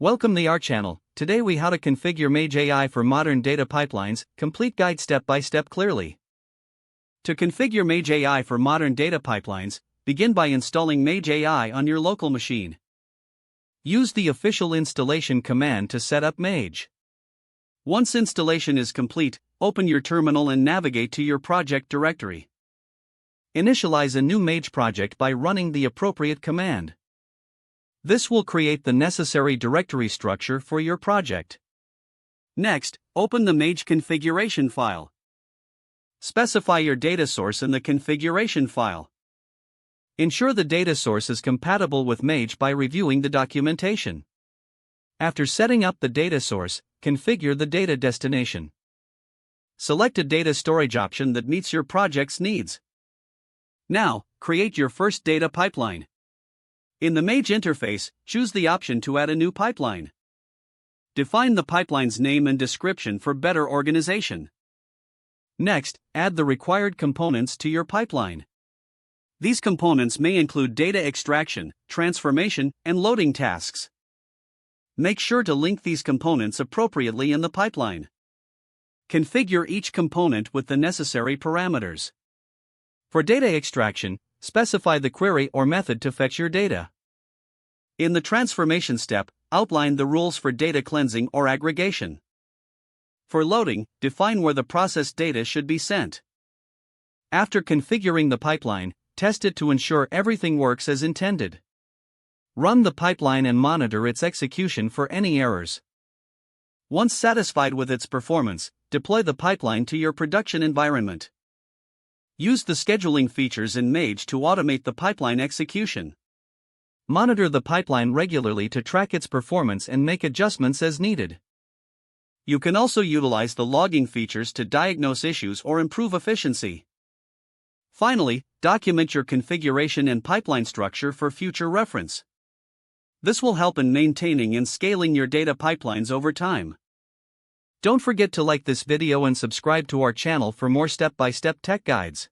Welcome to our channel. Today we how to configure Mage AI for modern data pipelines, complete guide step by step clearly. To configure Mage AI for modern data pipelines, begin by installing Mage AI on your local machine. Use the official installation command to set up Mage. Once installation is complete, open your terminal and navigate to your project directory. Initialize a new Mage project by running the appropriate command. This will create the necessary directory structure for your project. Next, open the Mage configuration file. Specify your data source in the configuration file. Ensure the data source is compatible with Mage by reviewing the documentation. After setting up the data source, configure the data destination. Select a data storage option that meets your project's needs. Now, create your first data pipeline. In the Mage interface, choose the option to add a new pipeline. Define the pipeline's name and description for better organization. Next, add the required components to your pipeline. These components may include data extraction, transformation, and loading tasks. Make sure to link these components appropriately in the pipeline. Configure each component with the necessary parameters. For data extraction, specify the query or method to fetch your data. In the transformation step, outline the rules for data cleansing or aggregation. For loading, define where the processed data should be sent. After configuring the pipeline, test it to ensure everything works as intended. Run the pipeline and monitor its execution for any errors. Once satisfied with its performance, deploy the pipeline to your production environment. Use the scheduling features in Mage to automate the pipeline execution. Monitor the pipeline regularly to track its performance and make adjustments as needed. You can also utilize the logging features to diagnose issues or improve efficiency. Finally, document your configuration and pipeline structure for future reference. This will help in maintaining and scaling your data pipelines over time. Don't forget to like this video and subscribe to our channel for more step-by-step tech guides.